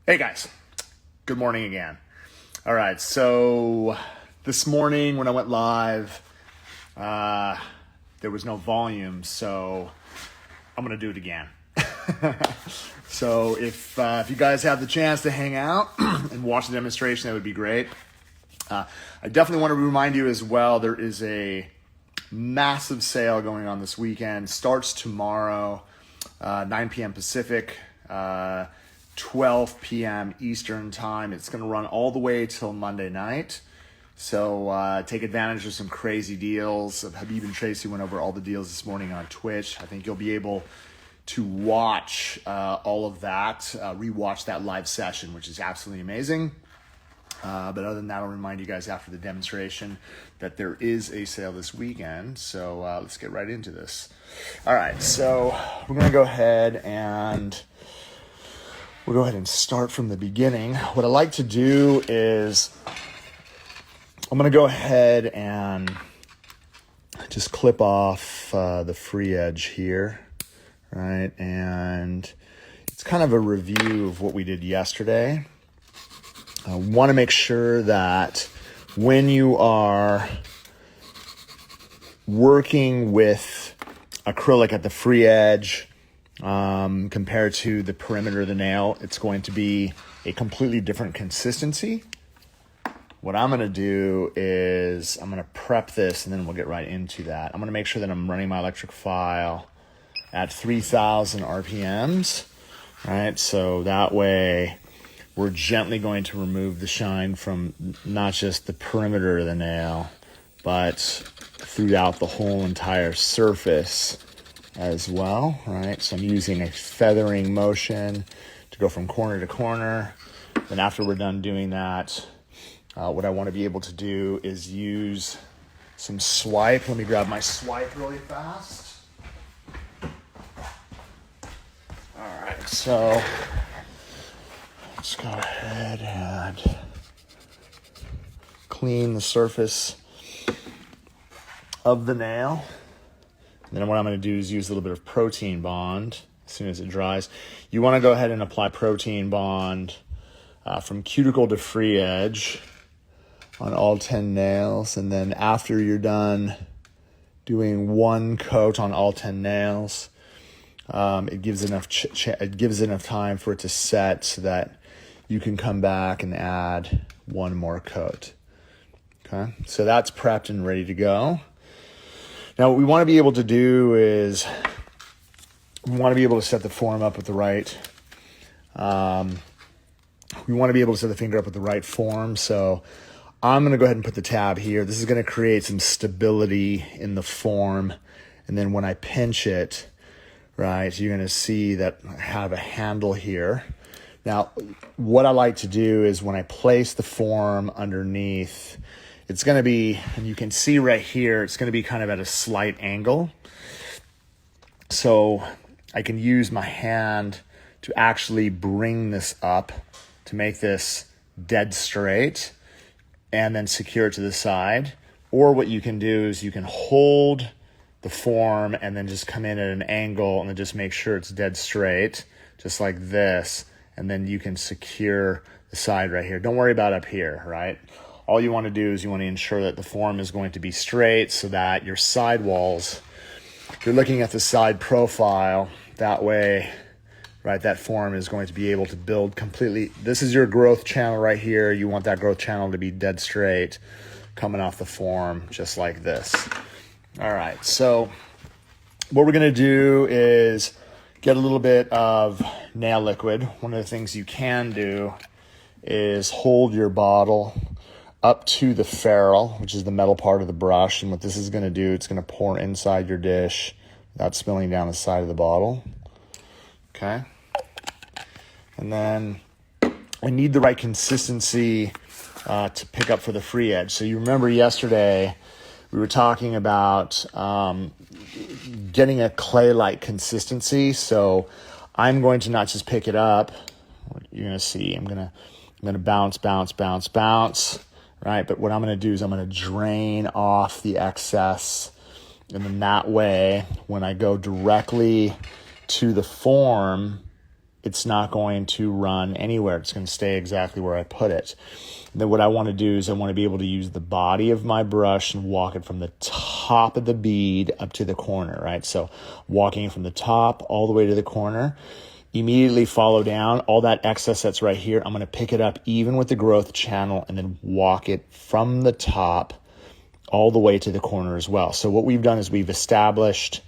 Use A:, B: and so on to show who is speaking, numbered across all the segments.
A: Hey guys, good morning again. All right, so this morning when I went live, there was no volume, so I'm gonna do it again. So if you guys have the chance to hang out and watch the demonstration, that would be great. I definitely want to remind you as well, there is a massive sale going on this weekend. Starts tomorrow, 9 p.m. Pacific, 12 p.m. Eastern time. It's going to run all the way till Monday night. So take advantage of some crazy deals. Habib and Tracy went over all the deals this morning on Twitch. I think you'll be able to watch all of that, rewatch that live session, which is absolutely amazing. But other than that, I'll remind you guys after the demonstration that there is a sale this weekend. So let's get right into this. All right, so we're going to go ahead and start from the beginning. What I like to do is I'm going to go ahead and just clip off the free edge here, right? And it's kind of a review of what we did yesterday. I want to make sure that when you are working with acrylic at the free edge, compared to the perimeter of the nail, it's going to be a completely different consistency. What I'm going to do is I'm going to prep this and then we'll get right into that. I'm going to make sure that I'm running my electric file at 3,000 RPMs, right? So that way we're gently going to remove the shine from not just the perimeter of the nail, but throughout the whole entire surface as well, right? So I'm using a feathering motion to go from corner to corner. Then after we're done doing that, what I want to be able to do is use some swipe. Let me grab my swipe really fast. All right, so let's go ahead and clean the surface of the nail. And then what I'm going to do is use a little bit of protein bond as soon as it dries. You want to go ahead and apply protein bond from cuticle to free edge on all 10 nails. And then after you're done doing one coat on all 10 nails, it gives enough time for it to set so that you can come back and add one more coat. Okay, so that's prepped and ready to go. Now, what we want to be able to do is we want to be able to set the form up with the right. We want to be able to set the finger up with the right form. So I'm going to go ahead and put the tab here. This is going to create some stability in the form. And then when I pinch it, right, you're going to see that I have a handle here. Now, what I like to do is when I place the form underneath, it's going to be, and you can see right here, it's going to be kind of at a slight angle. So I can use my hand to actually bring this up to make this dead straight and then secure it to the side. Or what you can do is you can hold the form and then just come in at an angle and then just make sure it's dead straight, just like this. And then you can secure the side right here. Don't worry about up here, right? All you want to do is you want to ensure that the form is going to be straight so that your side walls, you're looking at the side profile, that way, right, that form is going to be able to build completely. This is your growth channel right here. You want that growth channel to be dead straight coming off the form, just like this. All right, so what we're going to do is get a little bit of nail liquid. One of the things you can do is hold your bottle up to the ferrule, which is the metal part of the brush. And what this is going to do, it's going to pour inside your dish without spilling down the side of the bottle. Okay. And then I need the right consistency to pick up for the free edge. So you remember yesterday we were talking about getting a clay-like consistency. So I'm going to not just pick it up. You're going to see I'm going to bounce, right? But what I'm going to do is I'm going to drain off the excess. And then that way, when I go directly to the form, it's not going to run anywhere. It's going to stay exactly where I put it. And then what I want to do is I want to be able to use the body of my brush and walk it from the top of the bead up to the corner, right? So walking it from the top all the way to the corner. Immediately follow down all that excess that's right here. I'm going to pick it up even with the growth channel and then walk it from the top all the way to the corner as well. So what we've done is we've established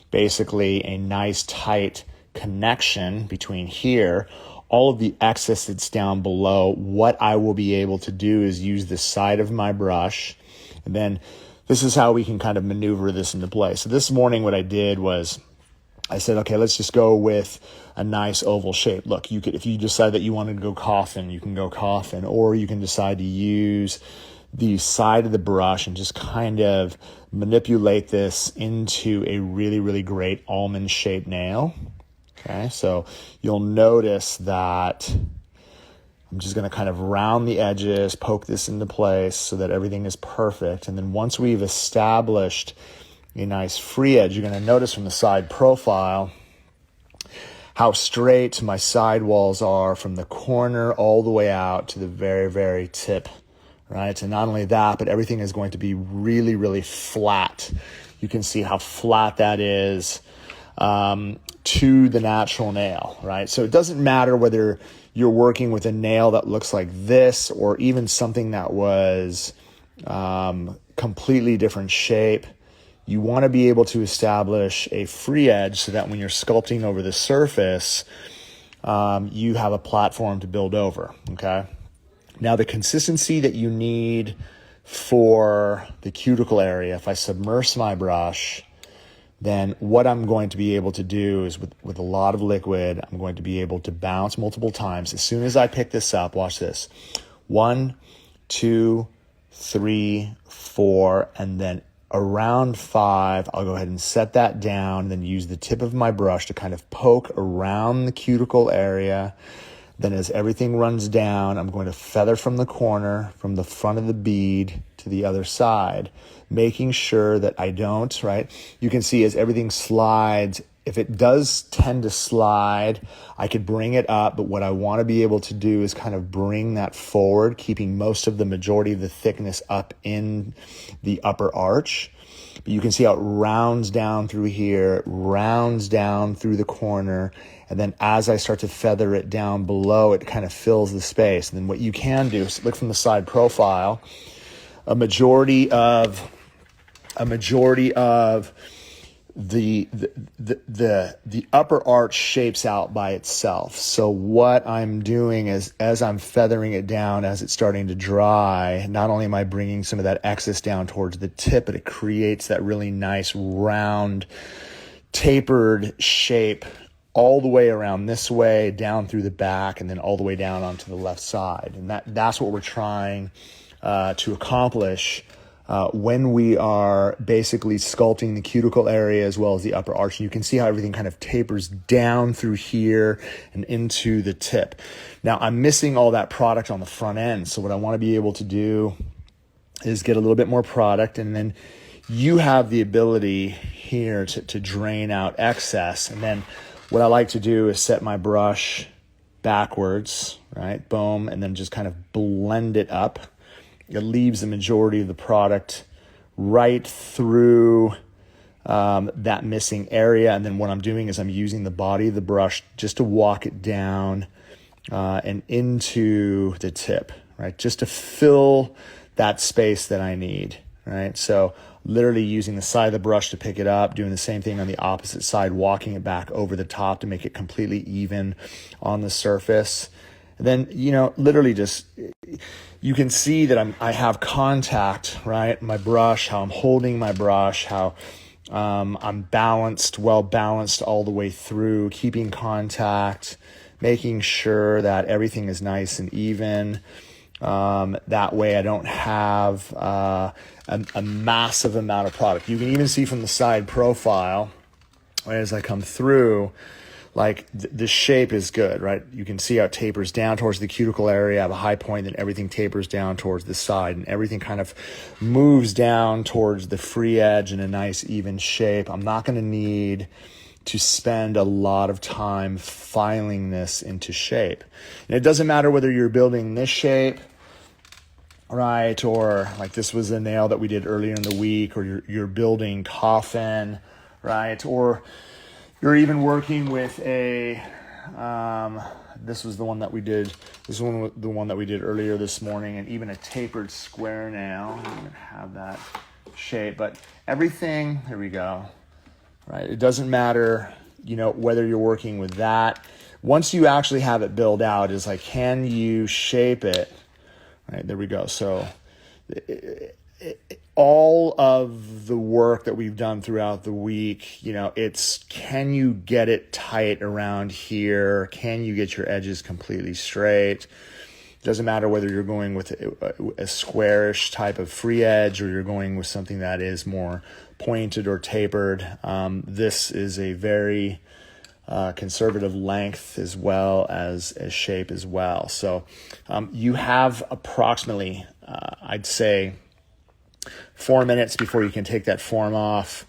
A: basically a nice tight connection between here. All of the excess that's down below, what I will be able to do is use the side of my brush. And then this is how we can kind of maneuver this into place. So this morning what I did was I said, okay, let's just go with a nice oval shape. Look, you could, if you decide that you wanted to go coffin, you can go coffin, or you can decide to use the side of the brush and just kind of manipulate this into a really, really great almond shaped nail. Okay, so you'll notice that I'm just going to kind of round the edges, poke this into place so that everything is perfect. And then once we've established a nice free edge, you're going to notice from the side profile how straight my side walls are from the corner all the way out to the very, very tip, right? And not only that, but everything is going to be really, really flat. You can see how flat that is to the natural nail, right? So it doesn't matter whether you're working with a nail that looks like this or even something that was completely different shape. You want to be able to establish a free edge so that when you're sculpting over the surface, you have a platform to build over, okay? Now, the consistency that you need for the cuticle area, if I submerge my brush, then what I'm going to be able to do is with a lot of liquid, I'm going to be able to bounce multiple times. As soon as I pick this up, watch this. 1, 2, 3, 4, and then around 5, I'll go ahead and set that down, then use the tip of my brush to kind of poke around the cuticle area. Then as everything runs down, I'm going to feather from the corner, from the front of the bead to the other side, making sure that I don't, right? You can see as everything slides, if it does tend to slide, I could bring it up, but what I want to be able to do is kind of bring that forward, keeping most of the majority of the thickness up in the upper arch. But you can see how it rounds down through here, rounds down through the corner, and then as I start to feather it down below, it kind of fills the space. And then what you can do is look from the side profile, a majority of the upper arch shapes out by itself. So what I'm doing is, as I'm feathering it down, as it's starting to dry, not only am I bringing some of that excess down towards the tip, but it creates that really nice round tapered shape all the way around this way, down through the back, and then all the way down onto the left side. And that's what we're trying to accomplish when we are basically sculpting the cuticle area as well as the upper arch. You can see how everything kind of tapers down through here and into the tip. Now, I'm missing all that product on the front end. So what I want to be able to do is get a little bit more product, and then you have the ability here to drain out excess. And then what I like to do is set my brush backwards, right? Boom, and then just kind of blend it up. It leaves the majority of the product right through that missing area. And then what I'm doing is I'm using the body of the brush just to walk it down and into the tip, right? Just to fill that space that I need, right? So literally using the side of the brush to pick it up, doing the same thing on the opposite side, walking it back over the top to make it completely even on the surface. And then, literally just, you can see that I have contact, right? My brush, how I'm holding my brush, how I'm balanced, well balanced all the way through, keeping contact, making sure that everything is nice and even. That way I don't have a massive amount of product. You can even see from the side profile, right, as I come through, like the shape is good, right? You can see how it tapers down towards the cuticle area. I have a high point, then everything tapers down towards the side, and everything kind of moves down towards the free edge in a nice even shape. I'm not going to need to spend a lot of time filing this into shape. And it doesn't matter whether you're building this shape, right, or like this was a nail that we did earlier in the week, or you're building coffin, right, or you're even working with a, this was the one that we did, this was the one that we did earlier this morning, and even a tapered square nail. I don't even have that shape, but everything, here we go, right? It doesn't matter, whether you're working with that. Once you actually have it built out, is like, can you shape it? Right, there we go. So all of the work that we've done throughout the week, it's, can you get it tight around here? Can you get your edges completely straight? Doesn't matter whether you're going with a squarish type of free edge or you're going with something that is more pointed or tapered. This is a very conservative length as well as shape as well. So you have approximately, I'd say, 4 minutes before you can take that form off.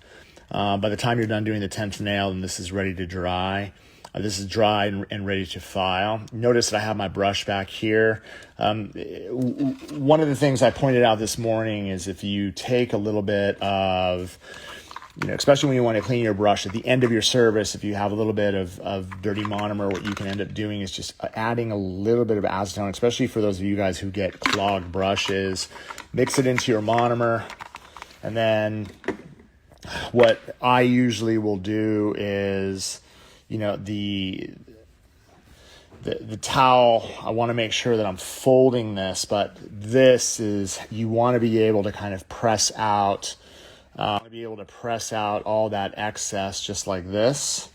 A: By the time you're done doing the 10th nail, and this is ready to dry. This is dry and ready to file. Notice that I have my brush back here. One of the things I pointed out this morning is if you take a little bit of, especially when you want to clean your brush at the end of your service, if you have a little bit of dirty monomer, what you can end up doing is just adding a little bit of acetone, especially for those of you guys who get clogged brushes. Mix it into your monomer, and then what I usually will do is, the towel, I want to make sure that I'm folding this, but this is, you want to be able to kind of press out, all that excess just like this,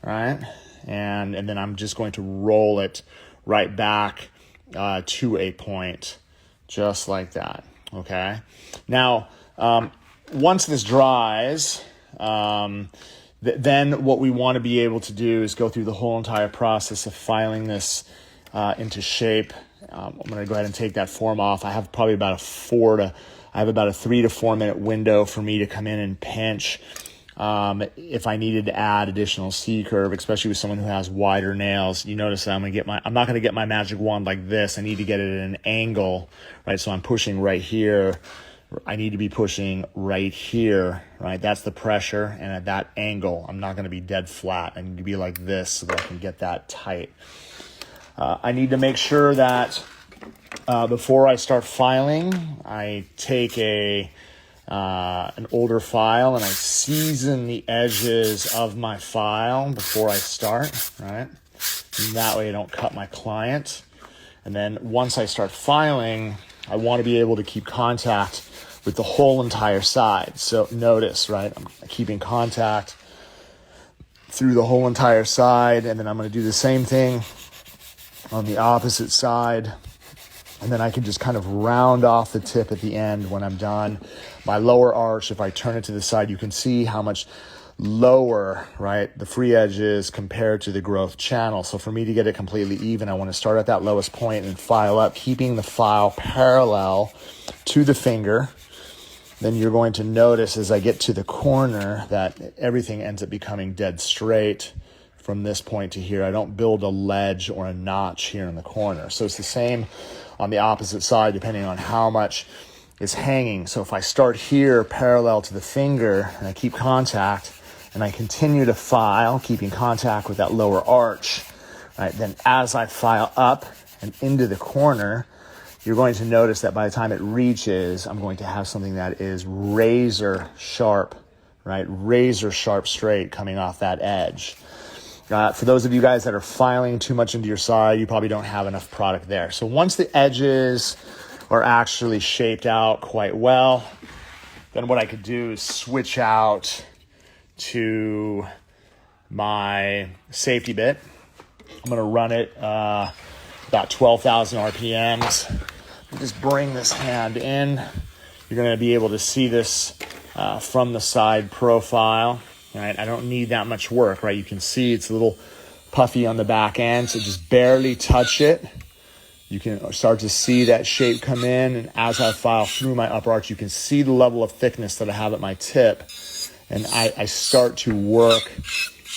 A: right? And then I'm just going to roll it right back to a point, just like that, okay? Now, once this dries, then what we want to be able to do is go through the whole entire process of filing this into shape. I'm going to go ahead and take that form off. I have probably about a 3 to 4 minute window for me to come in and pinch. If I needed to add additional C-curve, especially with someone who has wider nails, you notice that I'm not going to get my magic wand like this. I need to get it at an angle, right? So I'm pushing right here. I need to be pushing right here, right? That's the pressure. And at that angle, I'm not going to be dead flat. I need to be like this so that I can get that tight. I need to make sure that before I start filing, I take an older file and I season the edges of my file before I start, right? And that way I don't cut my client. And then once I start filing, I want to be able to keep contact with the whole entire side. So notice, right, I'm keeping contact through the whole entire side, and then I'm going to do the same thing on the opposite side. And then I can just kind of round off the tip at the end when I'm done. My lower arch, if I turn it to the side, you can see how much lower, right, the free edge is compared to the growth channel. So for me to get it completely even, I want to start at that lowest point and file up, keeping the file parallel to the finger. Then you're going to notice as I get to the corner that everything ends up becoming dead straight from this point to here. I don't build a ledge or a notch here in the corner. So it's the same on the opposite side, depending on how much is hanging. So if I start here parallel to the finger and I keep contact and I continue to file, keeping contact with that lower arch, right, then as I file up and into the corner, you're going to notice that by the time it reaches, I'm going to have something that is razor sharp, right? Razor sharp straight coming off that edge. For those of you guys that are filing too much into your side, you probably don't have enough product there. So once the edges are actually shaped out quite well, then what I could do is switch out to my safety bit. I'm going to run it about 12,000 RPMs. Just bring this hand in. You're going to be able to see this from the side profile. Right? I don't need that much work, right? You can see it's a little puffy on the back end, so just barely touch it. You can start to see that shape come in, and as I file through my upper arch, you can see the level of thickness that I have at my tip, and I start to work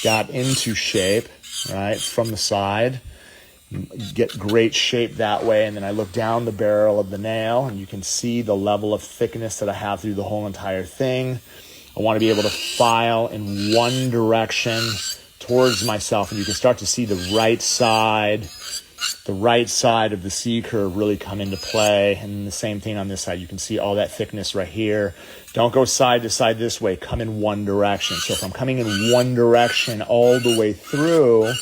A: that into shape, right, from the side. Get great shape that way, and then I look down the barrel of the nail, and you can see the level of thickness that I have through the whole entire thing. I want to be able to file in one direction towards myself, and you can start to see the right side of the C curve really come into play. And the same thing on this side. You can see all that thickness right here. Don't go side to side this way. Come in one direction. So if I'm coming in one direction all the way through,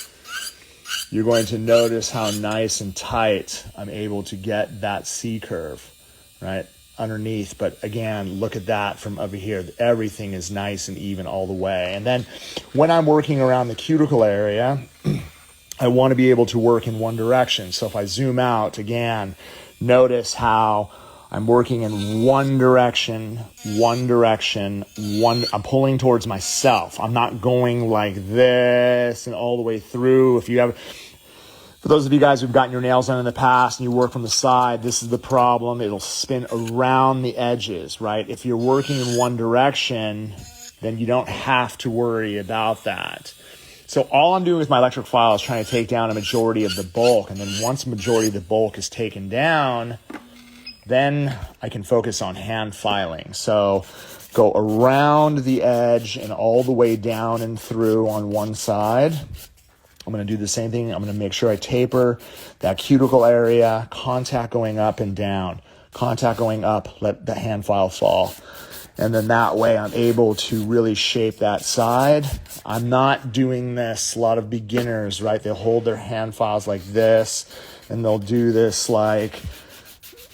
A: you're going to notice how nice and tight I'm able to get that C curve, right, underneath. But again, look at that from over here. Everything is nice and even all the way. And then when I'm working around the cuticle area, I want to be able to work in one direction. So if I zoom out again, notice how I'm working in one direction, I'm pulling towards myself. I'm not going like this and all the way through. For those of you guys who've gotten your nails done in the past and you work from the side, this is the problem. It'll spin around the edges, right? If you're working in one direction, then you don't have to worry about that. So all I'm doing with my electric file is trying to take down a majority of the bulk. And then once a majority of the bulk is taken down, then I can focus on hand filing. So go around the edge and all the way down and through on one side. I'm going to do the same thing. I'm going to make sure I taper that cuticle area, contact going up and down, contact going up, let the hand file fall. And then that way I'm able to really shape that side. I'm not doing this. A lot of beginners, right? They'll hold their hand files like this, and they'll do this like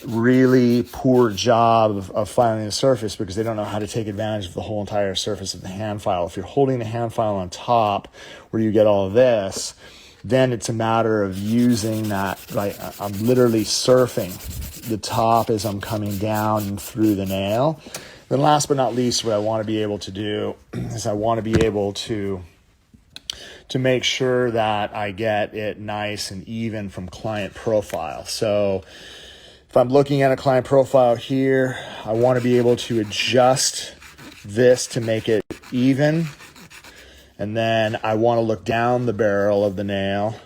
A: really poor job of filing the surface because they don't know how to take advantage of the whole entire surface of the hand file. If you're holding the hand file on top where you get all of this, then it's a matter of using that, like I'm literally surfing the top as I'm coming down and through the nail. Then last but not least, what I want to be able to do is I want to be able to make sure that I get it nice and even from client profile. So if I'm looking at a client profile here, I want to be able to adjust this to make it even. And then I want to look down the barrel of the nail.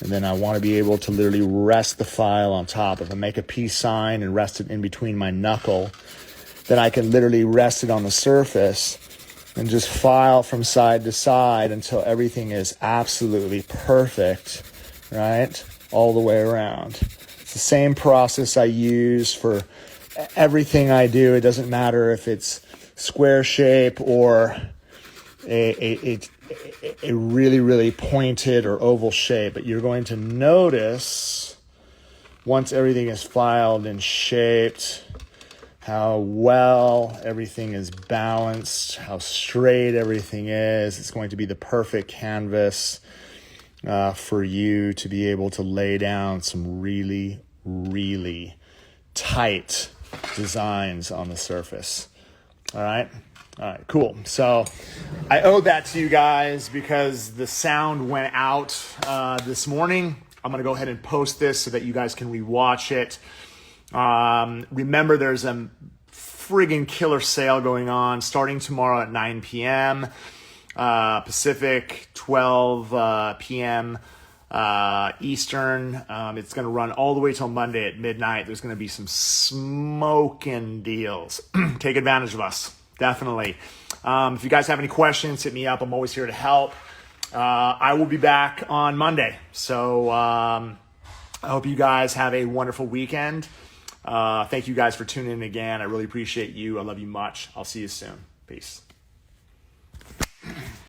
A: And then I want to be able to literally rest the file on top. If I make a peace sign and rest it in between my knuckle, then I can literally rest it on the surface and just file from side to side until everything is absolutely perfect, right? All the way around. It's the same process I use for everything I do. It doesn't matter if it's square shape or a really, really pointed or oval shape, but you're going to notice once everything is filed and shaped, how well everything is balanced, how straight everything is. It's going to be the perfect canvas for you to be able to lay down some really, really tight designs on the surface. All right, cool. So I owe that to you guys because the sound went out this morning. I'm going to go ahead and post this so that you guys can rewatch it. Remember, there's a friggin' killer sale going on starting tomorrow at 9 p.m. Pacific, 12 p.m. Eastern. It's going to run all the way till Monday at midnight. There's going to be some smoking deals. Take advantage of us. Definitely. If you guys have any questions, hit me up. I'm always here to help. I will be back on Monday. So I hope you guys have a wonderful weekend. Thank you guys for tuning in again. I really appreciate you. I love you much. I'll see you soon. Peace.